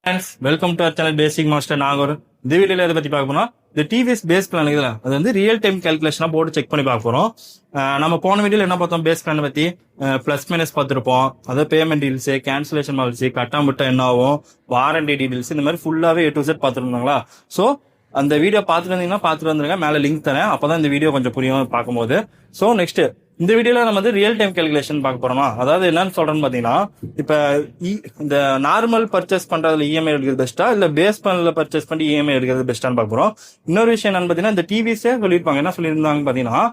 Friends, welcome to our channel basic master Nagoor. இந்த வீடியோல எதை பத்தி பார்க்க போறோம், இந்த டிவிஎஸ் பேஸ் பிளான் இருக்குல்ல, அது வந்து ரியல் டைம் கால்குலேஷனா போட்டு செக் பண்ணி பார்க்க போறோம். நம்ம போன வீடியோல என்ன பார்த்தோம், பேஸ் பிளான் பத்தி பிளஸ் மைனஸ் பார்த்துருப்போம். அதாவது பேமெண்ட் டீல்ஸ், கேன்சலேஷன் பாலிசி, கட்டாமட்டா என்ன ஆகும், வாரண்டி டீல்ஸ், இந்த மாதிரி ஃபுல்லாவே A to Z பார்த்துருந்தாங்களா. ஸோ அந்த வீடியோ பார்த்துட்டு இருந்தீங்கன்னா பார்த்துட்டு வந்துருங்க, மேல லிங்க் தரேன், அப்பதான் இந்த வீடியோ கொஞ்சம் புரியும் பார்க்கும்போது. ஸோ நெக்ஸ்ட் இந்த வீடியோல நம்ம வந்து ரியல் டைம் கால்குலேஷன் பார்க்க போறோமா. அதாவது என்னன்னு சொல்றேன்னு பாத்தீங்கன்னா, இப்ப இந்த நார்மல் பர்ச்சேஸ் பண்றதுல இஎம்ஐ எடுக்கிறது பெஸ்டா, இல்ல பேஸ் பிளான்ல பர்ச்சேஸ் பண்ணி இஎம்ஐ எடுக்கிறது பெஸ்டான்னு பார்க்க போறோம். இன்னொரு விஷயம் என்னன்னு பாத்தீங்கன்னா, இந்த டிவிஸே சொல்லியிருப்பாங்க, என்ன சொல்லியிருந்தாங்க பாத்தீங்கன்னா,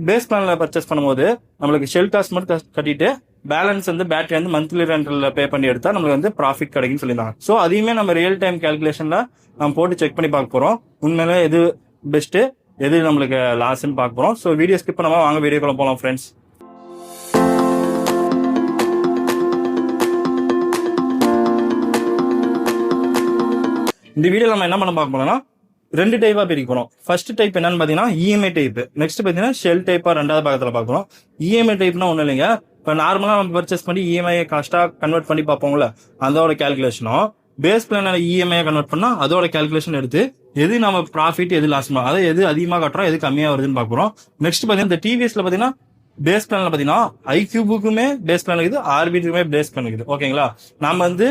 பேஸ் பிளான்ல பர்ச்சேஸ் பண்ணும்போது நம்மளுக்கு ஷெல் காஸ்ட் மட்டும் கட்டிட்டு பேலன்ஸ் வந்து பேட்டரி வந்து மந்த்லி ரெண்டல்ல பே பண்ணி எடுத்தா நம்மளுக்கு வந்து ப்ராஃபிட் கிடைக்குன்னு சொல்லியிருந்தாங்க. ஸோ அதையுமே நம்ம ரியல் டைம் கால்குலேஷன்ல நம்ம போட்டு செக் பண்ணி பார்க்க போறோம். உண்மையில எது பெஸ்ட், எது நம்மளுக்கு லாஸ்ன்னு பார்க்க போறோம். ஸோ வீடியோ ஸ்கிப் பண்ணாம வாங்க வீடியோக்குள்ள போலாம் ஃப்ரெண்ட்ஸ். இந்த வீடியோ நம்ம என்ன பண்ண பார்க்க போறோம்னா, ரெண்டு டைப்பா பிரிக்க போறோம். ஃபர்ஸ்ட் டைப் என்னன்னு பாத்தீங்கன்னா இஎம்ஐ டைப், நெக்ஸ்ட் பாத்தீங்கன்னா ஷெல் டைப்பா ரெண்டாவது பாகத்துல பார்க்கறோம். இஎம்ஐ டைப்னா ஒண்ணு இல்லைங்க, இப்ப நார்மலா நம்ம பர்ச்சேஸ் பண்ணி இஎம்ஐ காஸ்டா கன்வெர்ட் பண்ணி பார்ப்போம்ல, அதோட கால்குலேஷனும் பேஸ் பிளான் இஎம்ஐ கன்வெர்ட் பண்ணா அதோட கால்குலேஷன் எடுத்து எது நம்ம ப்ராஃபிட் எது லாஸ், அதாவது எது அதிகமாக கட்டுறோம் எது கம்மியா வருதுன்னு பாக்குறோம். நெக்ஸ்ட் பாத்தீங்கன்னா இந்த டிவிஎஸ்ல பாத்தீங்கன்னா பேஸ் பிளான்ல பாத்தீங்கன்னா ஐக்யூபுக்குமே பேஸ் பிளான் இருக்குது, ஆர்பிட்டுக்குமே பேஸ் பிளான் இருக்குது. ஓகேங்களா, நம்ம வந்து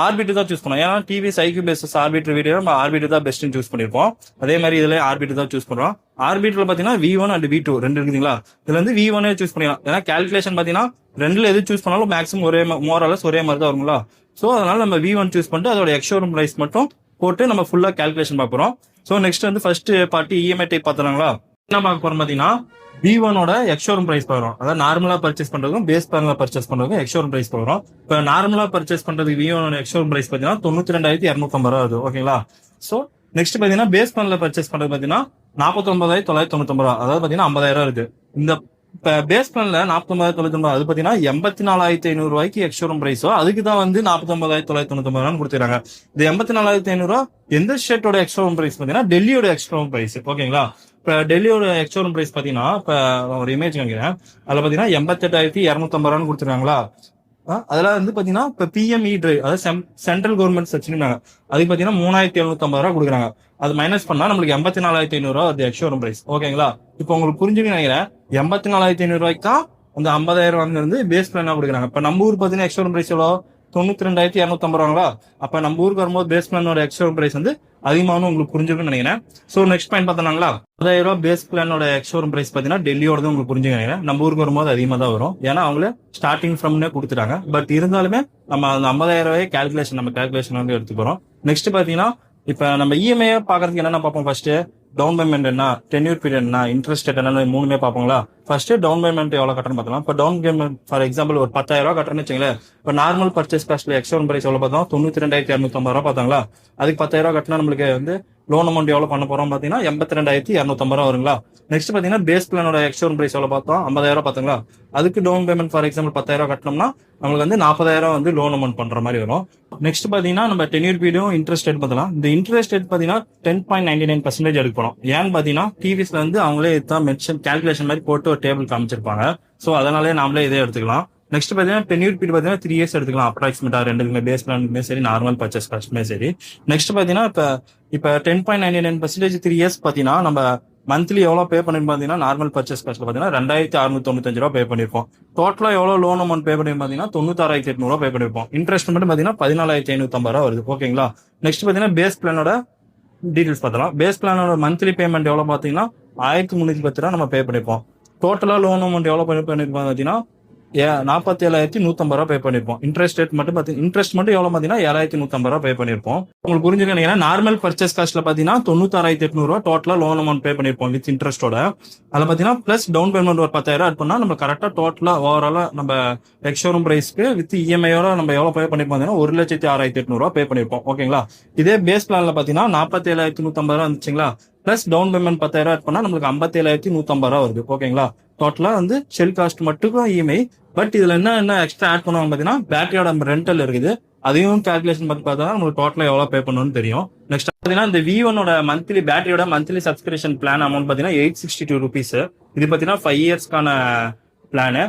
ஆர்பிட்டு தான் சூஸ் பண்ணோம். ஏன்னா TVS iQube versus Orbiter video நம்ம ஆர்பிட்டு தான் பெஸ்ட்னு சூஸ் பண்ணிருப்போம். அதே மாதிரி இதுல ஆர்பிட்டு தான் சூஸ் பண்றோம். ஆர்பிட்டர்ல பாத்தீங்கன்னா V1 அண்ட் V2 ரெண்டு இருக்குதுங்களா, இதுல வந்து V1 சூஸ் பண்ணிக்கலாம். ஏன்னா கால்குலேஷன் பாத்தீங்கன்னா ரெண்டுல எது சூஸ் பண்ணாலும் மேக்ஸிமம் ஒரே மோரலஸ் ஒரே மாதிரி தான் வருங்களா. சோ அதனால நம்ம V1 சூஸ் பண்ணிட்டு அதோட எக்ஸ்ஷோரூம் பிரைஸ் மட்டும் போட்டு நம்ம ஃபுல்லா கால்குலேஷன் பார்ப்போம். சோ நெக்ஸ்ட் வந்து ஃபர்ஸ்ட் பார்ட்டி இஎம்ஐ டைப் பாத்துறாங்களா, என்ன பார்க்க போறோம் பாத்தீங்கன்னா V1 எக்ஸ்ஷோரூம் பிரைஸ் பார்க்குறோம். அதாவது நார்மலா பர்ச்சேஸ் பண்றதுக்கும் பேஸ் பிளான்ல பர்ச்சேஸ் பண்றதுக்கும் எக்ஸ்ஷோரூம் பிரைஸ் பார்க்குறோம். இப்ப நார்மலா பர்ச்சேஸ் பண்றதுக்கு V1 எக்ஸ்ஷோரூம் பிரைஸ் பாத்தீங்கன்னா 92,250 ரூபா வருது. ஓகேங்களா, சோ நெக்ஸ்ட் பாத்தீங்கன்னா பேஸ் பிளான்ல பர்ச்சேஸ் பண்றது பாத்தீங்கன்னா 49,999 ரூபா, அதாவது பாத்தீங்கன்னா 50,000 இருக்கு. இந்த இப்ப பேஸ் பிளான்ல 49,999 அது பாத்தீங்கன்னா 84,500 ரூபாய்க்கு எக்ஸ்ஷோரூம் பிரைஸோ, அதுக்கு தான் வந்து 49,999 ரூபான்னு கொடுத்துறாங்க. இந்த 84,500 ரூபா எந்த ஸ்டேட்டோட எக்ஸ்ஷோரூம் பிரைஸ் பாத்தீங்கன்னா டெல்லியோட எக்ஸ்ஷோரூம் பிரைஸ். ஓகேங்களா, இப்ப டெல்லியோட எக்ஸ்ஷோரூம் பிரைஸ் பாத்தீங்கன்னா இப்ப ஒரு இமேஜ் காமிக்கிறேன், அதுல பாத்தீங்கன்னா 88,250 ரூபான்னு கொடுத்துருக்காங்களா. அதெல்லாம் வந்து பாத்தீங்கன்னா இப்ப PME டிரைவ், அதாவது சென்ட்ரல் கவர்மெண்ட் வச்சிருக்காங்க, அதுக்கு பாத்தீங்கன்னா 3,750 ரூபா கொடுக்குறாங்க. அது மைனஸ் பண்ணா நம்மளுக்கு 84,500 ரூபா அது எக்ஸ்ஷோரூம் பிரைஸ். ஓகேங்களா, இப்போ உங்களுக்கு புரிஞ்சுன்னு நினைக்கிறேன், 84,500 ரூபாய்க்கு தான் அந்த 50,000 வந்து பேஸ் பிளானா கொடுக்குறாங்க. இப்ப நம்ம ஊர் பாத்தீங்கன்னா எக்ஸ்ஷோரூம் பிரைஸ் எவ்வளோ, 92,250 ரூபாங்களா. அப்ப நம்ம ஊருக்கு வரும்போது பேஸ் பிளானோட எக்ஸ்ஷோரூம் பிரைஸ் வந்து அதிகமானு உங்களுக்கு புரிஞ்சுக்கணும்னு நினைக்கிறேன். சோ நெக்ஸ்ட் பாயிண்ட் பார்த்தோம்னா 10,000 ரூபாய் பேஸ் பிளானோட எக்ஸ்ஷோரூம் பிரைஸ் பாத்தீங்கன்னா டெல்லியோட உங்களுக்கு புரிஞ்சு நினைக்கிறேன். நம்ம ஊருக்கு வரும்போது அதிகமா தான் வரும், ஏன்னா அவங்களே ஸ்டார்டிங் ஃப்ரம்னே கொடுத்துட்டாங்க. பட் இருந்தாலுமே நம்ம அந்த 50,000 ரூபாய் கால்குலேஷன் வந்து எடுத்துக்கிறோம். நெக்ஸ்ட் பாத்தீங்கன்னா இப்ப நம்ம இஎம்ஐ பாக்குறதுக்கு என்னென்ன பார்ப்போம், ஃபர்ஸ்ட் டவுன் பேமெண்ட் என்ன, டென்யூர் பீரியட் என்ன, இன்ட்ரெஸ்ட் ரேட் என்ன, மூணுமே பார்ப்போங்களா. ஃபர்ஸ்ட் டவுன் பேமெண்ட் எவ்வளவு கட்டணும் பார்த்தலாம். இப்போ டவுன் பேமெண்ட் ஃபார் எக்ஸாம்பிள் ஒரு 10,000 ரூபாய் கட்டணும்னு வச்சுங்களேன். இப்போ நார்மல் பர்ச்சேஸ் காஸ்ட்ல எக்ஸ்ஷோரூம் பிரைஸ் எவ்வளவு பார்த்தோம், 92,250 ரூபாய் பார்த்தாங்களா. அதுக்கு 10,000 ரூபாய் கட்டினா நம்மளுக்கு வந்து லோன் அமௌண்ட் எவ்வளவு பண்ண போறோம் பாத்தீங்கன்னா 82,250 ரூபா வருங்களா. நெக்ஸ்ட் பாத்தீங்கன்னா பேஸ் பிளானோட எக்ஸ்ஷோரூம் பிரைஸ் எவ்வளவு பார்த்தோம், 50,000 ரூபாய் பாத்தீங்களா. அதுக்கு டவுன் பேமெண்ட் ஃபார் எக்ஸாம்பிள் 10,000 ரூபாய் கட்டணும்னா நம்மளுக்கு வந்து 40,000 வந்து லோன் அமௌண்ட் பண்ற மாதிரி வரும். நெக்ஸ்ட் பாத்தீங்கன்னா நம்ம டென்யூர் பீரியடும் இன்ட்ரெஸ்ட் ரேட் பார்த்தலாம். இந்த இன்ட்ரெஸ்ட் ரேட் பாத்தீங்கன்னா 10.99% எடுக்கணும். ஏன்னு பாத்தீங்கன்னா டிவிஸ்ல வந்து அவங்களே இதான் மென்ஷன் கால்குலேஷன் மாதிரி போட்டு ஒரு டேபிள் காமிச்சிருப்பாங்க. சோ அதனாலே நாமளே இதே எடுத்துக்கலாம். நெக்ஸ்ட் பாத்தீங்கன்னா டென்யூர் பீரியட் பாத்தீங்கன்னா 3 இயர்ஸ் எடுத்துக்கலாம் அப்ராக்சிமேட்டா, ரெண்டுக்குமே பேஸ் பிளானுமே சரி நார்மல் பர்ச்சேஸ் காஸ்ட்மே சரி. நெக்ஸ்ட் பாத்தீங்கன்னா இப்ப 10.99% 3 இயர்ஸ் பாத்தீங்கன்னா நம்ம மந்த்லி எவ்வளவு பே பண்ணிருப்போம் பாத்தீங்கன்னா நார்மல் பர்ச்சேஸ் காஸ்ட்ல பாத்தீங்கன்னா 2,695 ரூபா பே பண்ணிருப்போம். டோட்டலா எவ்வளவு லோன் அமௌண்ட் பே பண்ணிருப்போம் பாத்தீங்கன்னா 96,800 ரூபா பே பண்ணிருப்போம். இன்ட்ரெஸ்ட் மட்டும் பாத்தீங்கன்னா 14,550 ரூபா வருது. ஓகேங்களா, நெக்ஸ்ட் பாத்தீங்கன்னா பேஸ் பிளானோட டீடைல்ஸ் பார்த்தலாம். பேஸ் பிளானோட மந்த்லி பேமெண்ட் எவ்வளவு பாத்தீங்கன்னா 1,310 ரூபா நம்ம பே பண்ணிருப்போம். டோட்டலா லோன் அமௌண்ட் எவ்வளவு பே பண்ணிருப்போம் பாத்தீங்கன்னா 47,150 ரூபா பே பண்ணிருப்போம். இன்ட்ரெஸ்ட் ரேட் மட்டும் இன்ட்ரெஸ்ட் மட்டும் எவ்வளவு பாத்தீங்கன்னா 7,150 ரூபா பே பண்ணிருப்போம். உங்களுக்கு புரிஞ்சுக்கணும், நார்மல் பர்ச்சேஸ் காஸ்ட்ல பாத்தீங்கன்னா 96,800 ரூபா டோட்டலா லோன் அமௌண்ட் பே பண்ணிருப்போம் வித் இன்ட்ரெஸ்டோட. அதுல பாத்தீங்கன்னா பிளஸ் டவுன் பேமெண்ட் ஒரு 10,000 ஆட் பண்ணா நம்ம கரெக்டா டோட்டலா ஓவராலா நம்ம எக்ஸ்ஷோரூம் பிரைஸ்க்கு வித் இஎம்ஐயோட நம்ம எவ்வளவு பே பண்ணிருப்போம், 1,06,800 ரூபா பே பண்ணிருப்போம். ஓகேங்களா, இதே பேஸ் பிளான்ல பாத்தீங்கன்னா 47,150 ரூபா வந்துச்சுங்களா, பிளஸ் டவுன் பேமெண்ட் 10,000 ஆட் பண்ணா நம்மளுக்கு 57,150 ரூபா வருது. ஓகேங்களா, டோட்டலா வந்து ஷெல் காஸ்ட் மட்டும் இஎம்ஐ. பட் இதுல என்ன எக்ஸ்ட்ரா ஆட் பண்ணுவாங்க பாத்தீங்கன்னா பேட்டரியோட ரெண்டல் இருக்குது, அதையும் கால்குலேஷன் பண்ணி பார்த்தா உங்களுக்கு டோட்டலா எவ்வளவு பே பண்ணணும்னு தெரியும். நெக்ஸ்ட் பாத்தீங்கன்னா இந்த V1 மந்த்லி பேட்டரியோட மந்த்லி சப்ஸ்கிரிப்ஷன் பிளான் அமௌண்ட் பாத்தீங்கன்னா 862 ருபீஸ். இது பாத்தீங்கன்னா 5 இயர்ஸ்க்கான பிளானு.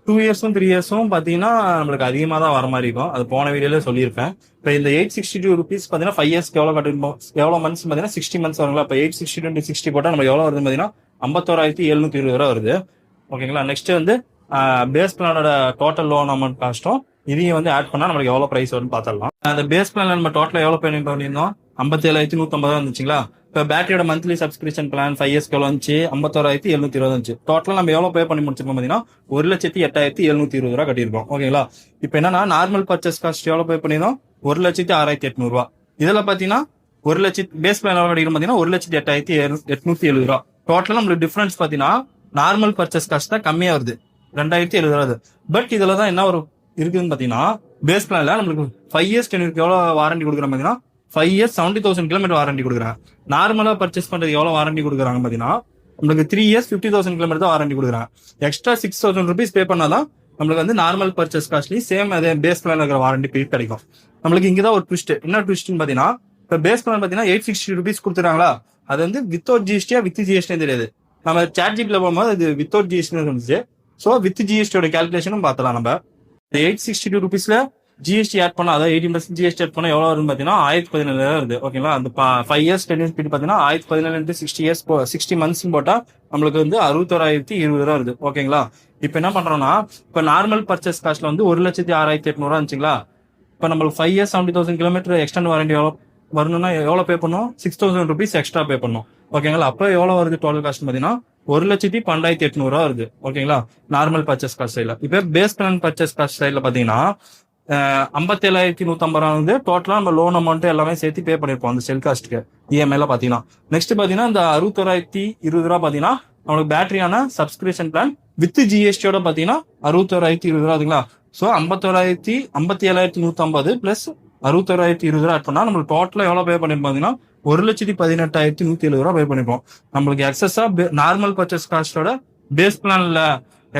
2 இயர்ஸும் 3 இயர்ஸும் பார்த்தீங்கன்னா நம்மளுக்கு அதிகமாக தான் வர மாதிரி இருக்கும். அது போன வீடியோல சொல்லியிருப்பேன். இப்போ இந்த 862 ருபீஸ் பார்த்தீங்கன்னா 5 இயர்ஸ்க்கு எவ்வளோ கட்டிருப்போம், எவ்வளோ மந்த்ஸ் பார்த்தீங்கன்னா 60 மந்த்ஸ் வருங்களா. இப்போ 862 60 போட்டால் நம்ம எவ்வளோ வருதுன்னு பார்த்தீங்கன்னா 51,720 ரூபா வருது. ஓகேங்களா. நெக்ஸ்ட் வந்து பேஸ் பிளானோட டோட்டல் லோன் அமௌண்ட் காஸ்ட்டும் இதையும் வந்து ஆட் பண்ணா நம்மளுக்கு எவ்வளவு பிரைஸ் வரும்னு பார்த்துடலாம். அந்த பேஸ் பிளான்ல நம்ம டோட்டலா எவ்வளவு பேமெண்ட் பண்ணியிருந்தோம், 57,150 வந்துச்சுங்களா. இப்போ பேட்டரியோட மந்த்லி சப்ஸ்கிரிப்ஷன் பிளான் 5 இயர்ஸ்க்கு எவ்வளோ வந்துச்சு, 51,720 வந்துச்சு. டோட்டலா நம்ம எவ்வளவு பே பண்ணி முடிச்சிருக்கோம் பார்த்தீங்கன்னா 1,08,720 ரூபா கட்டியிருக்கோம். ஓகேங்களா. இப்போ என்னன்னா நார்மல் பர்ச்சேஸ் காஸ்ட் எவ்வளவு பே பண்ணியிருந்தோம், 1,06,800 ரூபா. இதுல பாத்தீங்கன்னா 1 லட்சம் பேஸ் பிளான் எவ்வளவு கட்டிக்கிறோம் பார்த்தீங்கன்னா 1,08,870 ரூபா. டோட்டலா நம்மளுக்கு டிஃபரன்ஸ் பாத்தீங்கன்னா நார்மல் பர்ச்சேஸ் காஸ்ட் தான் கம்மியா வருது, 2,070 வருது. பட் இதுல தான் என்ன ஒரு இருக்குதுன்னு பாத்தீங்கன்னா பேஸ் பிளான்ல நம்மளுக்கு 5 இயர்ஸ் டென்யூருக்கு எவ்வளவு வாரண்டி கொடுக்குறாங்க பாத்தீங்கன்னா 5 இயர்ஸ் 70,000 கிலோமீட்டர் வாரண்டி கொடுக்குறாங்க. நார்மலா பர்ச்சேஸ் பண்றது எவ்வளவு வாரண்டி கொடுக்குறாங்க பாத்தீங்கன்னா நம்மளுக்கு 3 இயர்ஸ் 50,000 கிலோமீட்டர் தான் வாரண்டி கொடுக்குறாங்க. எக்ஸ்ட்ரா 6,000 ருபீஸ் பே பண்ணாதான் நம்மளுக்கு வந்து நார்மல் பர்ச்சேஸ் காஸ்ட்லயும் சேம் அதே பேஸ் பிளான்ல இருக்கிற வாரண்டி பீரியட் கிடைக்கும். நம்மளுக்கு இங்கதான் ஒரு ட்விஸ்ட். என்ன ட்விஸ்ட்னு பாத்தீங்கன்னா இப்ப பேஸ் பிளான் பாத்தீங்கன்னா 860 ருபீஸ் கொடுத்துறாங்களா, அது வந்து வித்தவுட் ஜிஎஸ்டியா வித் ஜிஎஸ்டி தெரியது. நம்ம சாட் ஜிபில போகும்போது அது வித்தவுட் ஜிஎஸ்டி இருந்துச்சு. ஸோ வித் ஜிஎஸ்டியோட கேல்குலேஷனும் பார்த்தலாம். நம்ம 862 ருபீஸ்ல ஜிஎஸ்டி ஆட் பண்ணா, அதாவது 18% ஜிஎஸ்டி ஆட் பண்ணா எவ்வளவு வரும்னு பாத்தீங்கன்னா 1,017 வருது. ஓகேங்களா. அந்த 5 இயர்ஸ் 10 இயர்ஸ் பீரியட் பாத்தீங்கன்னா 1,017 60 இயர்ஸ் 60 மந்த்ஸ் போட்டா நம்மளுக்கு வந்து 61,020 ரூபா வருது. ஓகேங்களா. இப்போ என்ன பண்றோம்னா இப்போ நார்மல் பர்ச்சேஸ் காஸ்ட்ல வந்து 1,06,800 இருந்துச்சுங்களா. இப்போ நம்மளுக்கு 5 இயர்ஸ் 70,000 கிலோமீட்டர் எக்ஸ்டெண்ட் வாரண்டி எவ்வளோ வரணும்னா எவ்வளவு பே பண்ணும், 6,000 ருபீஸ் எக்ஸ்ட்ரா பே பண்ணும். ஓகேங்களா. அப்போ எவ்வளவு வருது டோட்டல் காஸ்ட் பாத்தீங்கன்னா 1,12,800 ரூபா வருது. ஓகேங்களா. நார்மல் பர்ச்சேஸ் காஸ்ட் சைட்ல. இப்போ பேஸ் பிளான் பர்ச்சேஸ் காஸ்ட் சைட்ல பாத்தீங்கன்னா 57,150 ரூபா வந்து டோட்டலா நம்ம லோன் அமௌண்ட் எல்லாமே சேர்த்து பே பண்ணிருப்போம் அந்த செல் காஸ்ட்க்கு இஎம்ஐல பாத்தீங்கன்னா. நெக்ஸ்ட் பாத்தீங்கன்னா இந்த 61,020 ரூபா பாத்தீங்கன்னா நம்மளுக்கு பேட்டரியான சப்ஸ்கிரிப்ஷன் பிளான் வித் ஜிஎஸ்டியோட பாத்தீங்கன்னா 61,020 ரூபா ஆகுதுங்களா. ஸோ 57,150 பிளஸ் 61,020 ரூபா ஆட் பண்ணா நம்மளுக்கு டோட்டலா எவ்வளவு பே பண்ணிருப்போம் பாத்தீங்கன்னா 1,18,170 ரூபா பே பண்ணிருப்போம். நம்மளுக்கு எக்ஸஸா நார்மல் பர்ச்சேஸ் காஸ்டோட பேஸ் பிளான்ல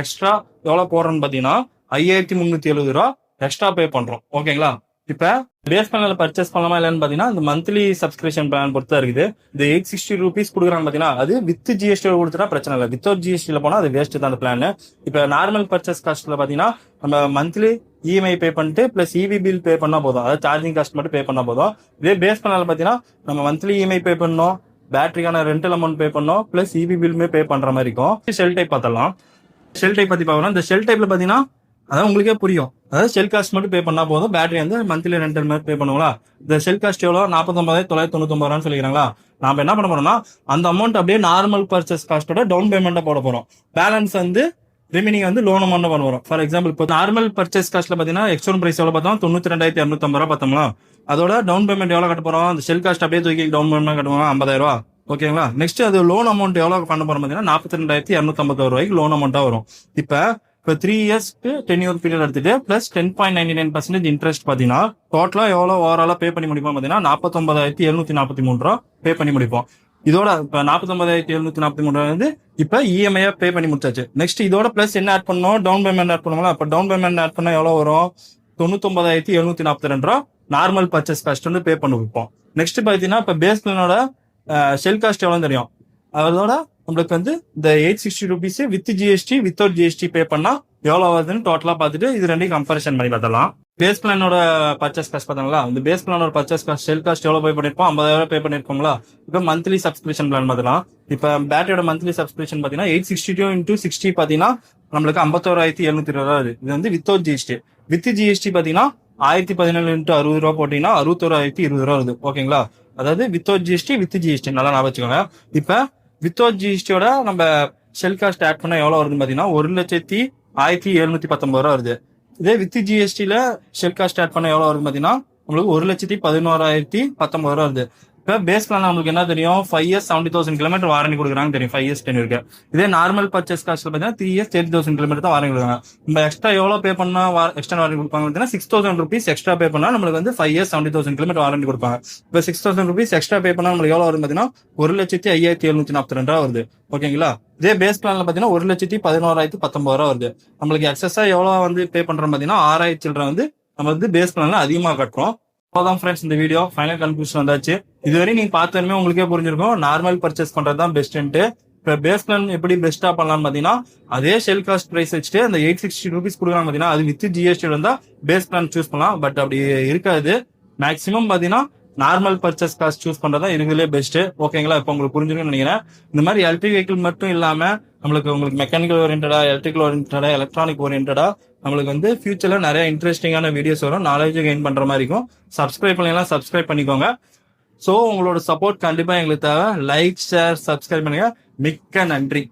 எக்ஸ்ட்ரா எவ்வளவு போடுறோம்னு பாத்தீங்கன்னா 5,370 ரூபா எக்ஸ்ட்ரா பே பண்றோம். ஓகேங்களா. இப்ப பேஸ் பிளான்ல பர்ச்சேஸ் பண்ணலாமா இல்லன்னு பாத்தீங்கன்னா இந்த மந்த்லி சப்ஸ்கிரிப்ஷன் பிளான் பொறுத்தா இருக்குது. இந்த 860 ருபீஸ் கொடுக்குறாங்க பாத்தீங்கன்னா அது வித் ஜிஎஸ்டி கொடுத்துட்டா பிரச்சனை இல்லை. வித்தவுட் ஜிஎஸ்டில போனா அது வேஸ்ட் தான் அந்த பிளான். இப்ப நார்மல் பர்ச்சேஸ் காஸ்ட்ல பாத்தீங்கன்னா நம்ம மந்த்லி இஎம்ஐ பே பண்ணிட்டு பிளஸ் இவி பில் பே பண்ணா போதும், அதாவது சார்ஜிங் காஸ்ட் மட்டும் பே பண்ணா போதும். இதே பேஸ் பிளான்ல பாத்தீங்கன்னா நம்ம மந்த்லி இஎம்ஐ பே பண்ணோம், பேட்டரிக்கான ரெண்டல் அமௌண்ட் பே பண்ணோம், பிளஸ் இவி பில்மே பே பண்ற மாதிரி இருக்கும். ஷெல் டைப் பார்த்தலாம். ஷெல் டைப் பத்தி பார்க்கலாம். இந்த ஷெல் டைப்ல பாத்தீங்கன்னா அதான் உங்களுக்கே புரியும், அதாவது ஷெல் காஸ்ட் மட்டும் பே பண்ணா போதும், பேட்டரி வந்து மந்த்லி ரெண்டல் மாதிரி பே பண்ணுங்களா. இந்த ஷெல் காஸ்ட் எவ்வளோ 49,999 சொல்லிக்கிறாங்களா. நாம என்ன பண்ண போறோம்னா அந்த அமௌண்ட் அப்படியே நார்மல் பர்ச்சேஸ் காஸ்டோட டவுன் பேமெண்ட்டா போட போறோம். பேலன்ஸ் வந்து ரிமைனிங் வந்து லோன் அமௌண்ட் பண்ண போறோம். ஃபார் எக்ஸாம்பிள் இப்போ நார்மல் பர்ச்சேஸ் காஸ்ட்ல பாத்தீங்கன்னா எக்ஸ்டோன் பிரைஸ் எவ்வளவு பார்த்தோம், 92,250 ரூபா பார்த்தோம்னா அதோட டவுன் பேமெண்ட் எவ்வளவு கட்ட போறோம், அந்த ஷெல் காஸ்ட் அப்படியே தூக்கி டவுன் பேமெண்ட் கட்டுவோம் 50,000 ரூபா. ஓகேங்களா. நெக்ஸ்ட் அது லோன் அமௌண்ட் எவ்வளவு பண்ண போறோம் பாத்தீங்கன்னா 42,251 ரூபாய்க்கு லோன் அமௌண்டா வரும். இப்போ 3 இயர்ஸ்க்கு 10 இயர் பீரியட் எடுத்துட்டு பிளஸ் 10.99% இன்ட்ரெஸ்ட் பாத்தீங்கன்னா டோட்டலா எவ்வளவு ஓவராலா பே பண்ணி முடிப்போம் பாத்தீங்கன்னா 49,743 ரூபா பே பண்ணி முடிப்போம். இதோட இப்ப 49,743 ரூபா வந்து இப்ப இஎம்ஐ பே பண்ணி முடிச்சாச்சு. நெக்ஸ்ட் இதோட பிளஸ் என்ன ஆட் பண்ணணும், டவுன் பேமெண்ட் ஆட் பண்ணுவோம்ல. அப்ப டவுன் பேமெண்ட் ஆட் பண்ணா எவ்வளவு வரும், 99,742 ரூபா நார்மல் பர்ச்சேஸ் காஸ்ட் வந்து பே பண்ணி வைப்போம். நெக்ஸ்ட் பாத்தீங்கன்னா இப்ப பேஸ் பிளானோட ஷெல் காஸ்ட் எவ்வளவு தெரியும், அதோட நம்மளுக்கு வந்து இந்த 860 rupees with GST without GST பே பண்ணா எவ்வளவு வருதுன்னு டோட்டலா பார்த்துட்டு இது ரெண்டையும் கம்பேரிசன் பண்ணி பார்த்தலாம். பேஸ் பிளானோட பர்ச்சேஸ் காஸ்ட் பார்த்தாங்களா, இந்த பேஸ் பிளானோட பர்ச்சேஸ் காஸ்ட் ஷெல் காஸ்ட் எவ்வளவு பே பண்ணிருப்போம், 50,000 பே பண்ணிருப்போம்ல. இப்ப மந்த்லி சப்ஸ்கிரிப்ஷன் பிளான் பார்த்தலாம். இப்ப பேட்டரியோட மந்த்லி சப்ஸ்கிரிப்ஷன் பாத்தீங்கன்னா 862 into 60 பாத்தீங்கன்னா நம்மளுக்கு 51,720 ரூபா வருது. இது வந்து வித்தவுட் ஜிஎஸ்டி. வித் ஜிஎஸ்டி பாத்தீங்கன்னா 1,017 into 60 ரூபா போட்டீங்கன்னா 61,020 ரூபா வருது. ஓகேங்களா. அதாவது வித்தவுட் ஜிஎஸ்டி வித் ஜிஎஸ்டி நல்லா ஞாபகம் வச்சுக்கோங்க. இப்ப வித்தவுட் ஜிஎஸ்டியோட நம்ம ஷெல் காஸ்ட் ஆட் பண்ணா எவ்வளவு வருதுன்னு பாத்தீங்கன்னா 1,1719 ரூபா வருது. இதே வித் ஜிஎஸ்டில ஷெல் காஸ்ட் ஆட் பண்ணா எவ்வளவு வருது பாத்தீங்கன்னா உங்களுக்கு 1,11,019 ரூபா வருது. இப்ப பேஸ் பிளான் நம்மளுக்கு என்ன தெரியும், 5 இயர்ஸ் 70,000 கிலோமீட்டர் வாரண்டி கொடுக்குறாங்க தெரியும், 5 இயர்ஸ் 10 இருக்கு. இதே நார்மல் பர்ச்சேஸ் காஸ்ட்ல பாத்தீங்கன்னா 3 இயர்ஸ் 30,000 கிலோமீட்டர் தான் வாரண்டி கொடுக்குறாங்க. நம்ம எக்ஸ்ட்ரா எவ்வளவு பே பண்ணா எக்ஸ்ட்ரா வாரண்டி கொடுப்பாங்க பாத்தீங்கன்னா 6,000 ருபீஸ் எக்ஸ்ட்ரா பே பண்ணா நம்மளுக்கு வந்து 5 இயர்ஸ் 70,000 கிலோமீட்டர் வாரண்டி கொடுப்பாங்க. இப்ப 6,000 ருபீஸ் எக்ஸ்ட்ரா பே பண்ணா நம்மளுக்கு எவ்வளவு வரும் பாத்தீங்கன்னா 1,05,742 ரூபா வருது. ஓகேங்களா. இதே பேஸ் பிளான்ல பாத்தீங்கன்னா 1,11,019 ரூபா வருது. நம்மளுக்கு எக்ஸஸா எவ்வளவு வந்து பே பண்றோம் பாத்தீங்கன்னா 6,000 சில்லரை வந்து நம்ம வந்து பேஸ் பிளான்ல அதிகமா கட்டுறோம். அவ்வளவுதான் ஃப்ரெண்ட்ஸ், இந்த வீடியோ ஃபைனல் கன்க்ளூஷன் வந்தாச்சு. இதுவரை நீங்க பார்த்ததுமே உங்களுக்கே புரிஞ்சிருக்கும் நார்மல் பர்ச்சேஸ் பண்றதுதான் பெஸ்ட்ன்ட்டு. இப்போ பேஸ் பிளான் எப்படி பெஸ்டா பண்ணலாம்னு பாத்தீங்கன்னா அதே ஷெல் காஸ்ட் பிரைஸ் வச்சுட்டு அந்த 860 rupees கொடுக்கலாம் பாத்தீங்கன்னா அது வித் ஜிஎஸ்டி இருந்தா பேஸ் பிளான் சூஸ் பண்ணலாம். பட் அப்படி இருக்காது. மேக்ஸிமம் பாத்தீங்கன்னா நார்மல் பர்ச்சேஸ் காஸ்ட் சூஸ் பண்றதா இருக்கிறதுலே பெஸ்ட். ஓகேங்களா? இப்போ உங்களுக்கு புரிஞ்சிருக்கும்னு நினைக்கிறேன். இந்த மாதிரி எலக்ட்ரிக் வெஹிக்கிள் மட்டும் இல்லாம உங்களுக்கு மெக்கானிக்கல் ஓரியன்டா, எலக்ட்ரிக்கல் ஓரியன்டா, எலக்ட்ரானிக் ஓரியன்டா நம்மளுக்கு வந்து ஃபியூச்சர்ல நிறைய இன்ட்ரெஸ்டிங்கான வீடியோஸ் வரும். நாலேஜ் கெயின் பண்ற மாதிரி இருக்கும். சப்ஸ்கிரைப் பண்ணலாம், சப்ஸ்கிரைப் பண்ணிக்கோங்க. சோ உங்களோட சப்போர்ட் கண்டிப்பா எங்களுக்கு தேவை. லைக், ஷேர், சப்ஸ்கிரைப் பண்ணுங்க. மிக்க நன்றி.